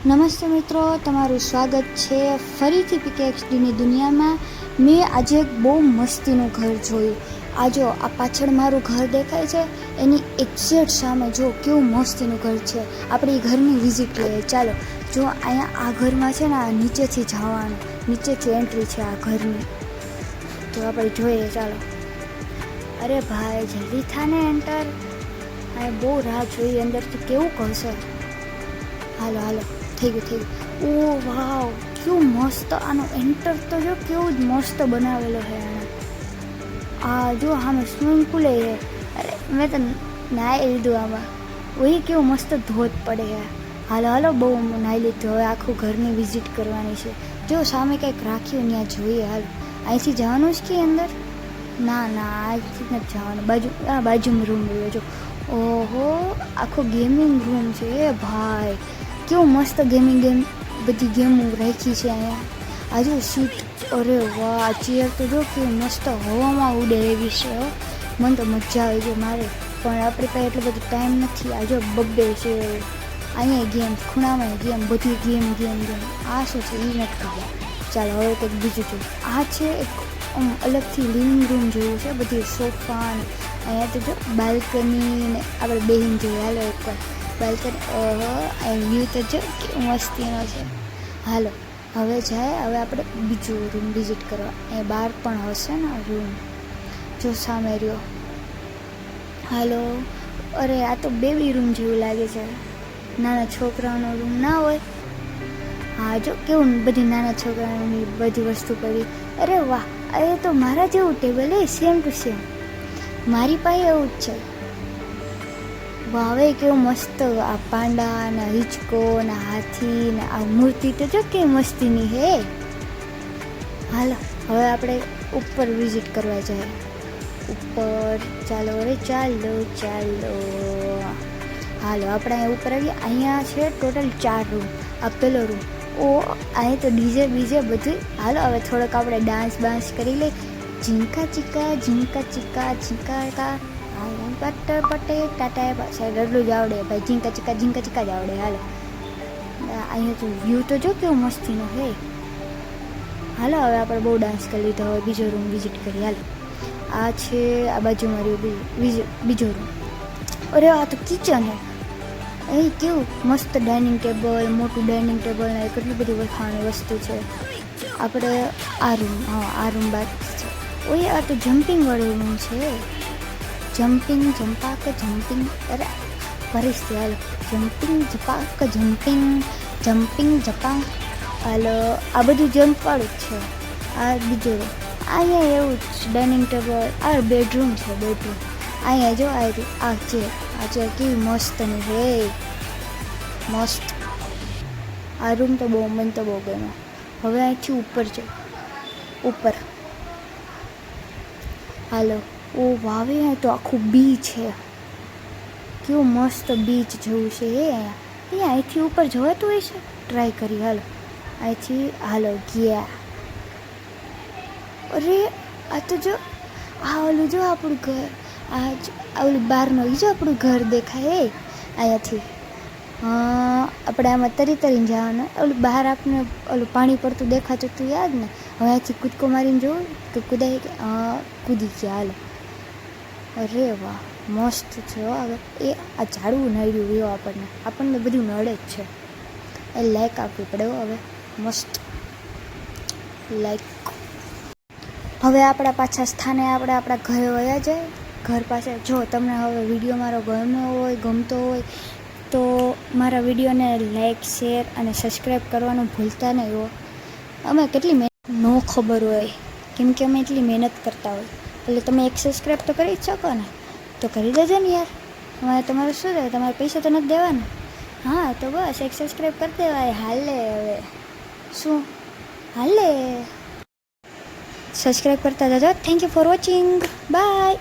નમસ્તે મિત્રો, તમારું સ્વાગત છે ફરીથી પીકેએક્સડીની દુનિયામાં. મેં આજે એક બહુ મસ્તીનું ઘર જોયું. આ જો આ પાછળ મારું ઘર દેખાય છે, એની એક્ઝેક્ટ સામે જો કેવું મસ્તીનું ઘર છે. આપણે એ ઘરની વિઝિટ લઈએ. ચાલો, જો અહીંયા આ ઘરમાં છે ને, આ નીચેથી જવાનું, નીચેથી એન્ટ્રી છે આ ઘરની. તો આપણે જોઈએ. ચાલો. અરે ભાઈ, જલ્દી થાને એન્ટર. આ બહુ રાહ જોઈએ અંદરથી, કેવું કહશે. હાલો હાલો, થઈ ગયું. ઓ વાવ, કેવું મસ્ત. આનો એન્ટર તો જો કેવું જ મસ્ત બનાવેલો છે એને. આ જો આમાં સ્વિમિંગ પુલ છે. અરે મેં તો નાહી લીધું આમાં. ઓય કેવું મસ્ત ધોધ પડે છે. હાલો હાલો, બહુ નાહી લીધું. હવે આખું ઘરની વિઝિટ કરવાની છે. જો સામે કંઈક રાખ્યું ત્યાં જોઈએ. હાલો, અહીંથી જવાનું જ કે અંદર? ના, અહીંથી નથી જવાનું. બાજુમાં રૂમ રહ્યો જો. ઓહો, આખો ગેમિંગ રૂમ છે એ ભાઈ. કેવું મસ્ત બધી ગેમો રાખી છે અહીંયા. આજુ સીટ, અરે વાહ, ચેર તો જો કેવું મસ્ત હવામાં ઉડે એવી છે. મને તો મજા આવી ગઈ મારે, પણ આપણી પાસે એટલો બધો ટાઈમ નથી. આ જો બબ્બે છે, અહીંયા ગેમ, ખૂણામાં ગેમ, બધી ગેમ. આ શું છે એ નથી ખબર. ચાલો હવે કંઈક બીજું જોઈએ. આ છે એક અલગથી લિવિંગ રૂમ જેવું છે, બધી સોફા ને અહીંયા તો જો બાલ્કની ને આપણે બેહીને જોઈએ. હાલો એકવાર બાલ્કની. વ્યૂ તો જો કેવું મસ્તીનો છે. હાલો હવે આપણે બીજું રૂમ વિઝિટ કરવા. અહીંયા બહાર પણ હશે ને રૂમ, જો સામે રહ્યો. હાલો, અરે આ તો બેબી રૂમ જેવું લાગે છે. નાના છોકરાઓનો રૂમ ના હોય? હા જો કેવું બધી નાના છોકરાઓની બધી વસ્તુ પડી. અરે વાહ, એ તો મારા જેવું ટેબલ એ સેમ ટુ સેમ. મારી પાસે એવું જ છે. હવે કેવું મસ્ત આ પાંડા ને હિંચકો ને હાથી ને આ મૂર્તિ તો જો કે મસ્તીની હે. હાલો હવે આપણે ઉપર વિઝિટ કરવા જઈએ. ઉપર ચાલો હાલો આપણે અહીંયા ઉપર આવીએ. અહીંયા છે ટોટલ 4 રૂમ. આ પેલો રૂમ. અહીં તો ડીજે બીજે બધું. હાલો હવે થોડોક આપણે ડાન્સ કરી લઈએ. ઝીંકા ચીકા કા પટે ટાટા સાહેબ એટલું જ આવડે ભાઈ. ઝીંકા ચીકા જ આવડે. હાલો અહીંયા તો વ્યૂ તો જો કેવું મસ્તીનો હે. હાલો હવે આપણે બહુ ડાન્સ કરી લીધો. હવે બીજો રૂમ વિઝિટ કરીએ. હાલો, આ છે આ બાજુમાં રહ્યો બીજો રૂમ. અરે આ તો કિચન હે. અહીં કેવું મસ્ત ડાઇનિંગ ટેબલ, મોટું ડાઇનિંગ ટેબલ ને કેટલી બધી વખાણની વસ્તુ છે. આપણે આ રૂમ બાકી છે. ઓય આ તો જમ્પિંગ વાળો રૂમ છે. જમ્પિંગ. અરે પરિસ્થિતિ. હાલો જમ્પિંગ. હાલો આ બધું જમ્પ વાળું જ છે. આ બીજો રૂમ. અહીંયા એવું જ ડાઇનિંગ ટેબલ. આ બેડરૂમ છે. અહીંયા જો આ ચેર કેવી મસ્તની હે. મસ્ત. આ રૂમ તો મને તો બહુ ગમ્યો. હવે અહીંથી ઉપર છે. ઉપર હાલો. ઓ વાવે, તો આખું બીચ છે. કેવું મસ્ત બીચ જેવું છે એ. અહીંથી ઉપર જવાતું હોય છે. ટ્રાય કરી. હાલો અહીંથી. હાલો ગયા. અરે આ તો જો ઓલું જો આપણું ઘર. ઓલું બહારનો જો આપણું ઘર દેખાય એ. અહીંયાથી આપણે આમાં તરીને જવાનું. ઓલું બહાર આપણે ઓલું પાણી પડતું દેખાતું હતું યાદ ને. હવે અહીંથી કૂદકો મારીને જોવું કે કૂદી ગયા. હાલો. અરે વાહ, મસ્ત છે. હવે એ આ ઝાડવું નડ્યું રહ્યો. આપણને બધું નડે જ છે. એ લાઈક આપવી પડે. હવે મસ્ત લાઈક. હવે આપણા પાછા સ્થાને આપણા ઘરે વયા જાય. ઘર પાસે જો તમને હવે વિડીયો મારો ગમતો હોય તો મારા વિડીયોને લાઈક, શેર અને સબસ્ક્રાઈબ કરવાનું ભૂલતા નહીં હો. અમે કેટલી મહેનત ન ખબર હોય, કેમ કે અમે એટલી મહેનત કરતા હોય. એટલે તમે એક સબસ્ક્રાઈબ તો કરી જ શકો ને, તો કરી દેજો ને યાર. તમારે શું થાય, તમારે પૈસા તો નથી દેવાના. હા તો બસ એક સબસ્ક્રાઈબ કરી દેવાય. હાલે હવે શું હાલે. સબસ્ક્રાઈબ કરતા જજો. Thank you for watching. By.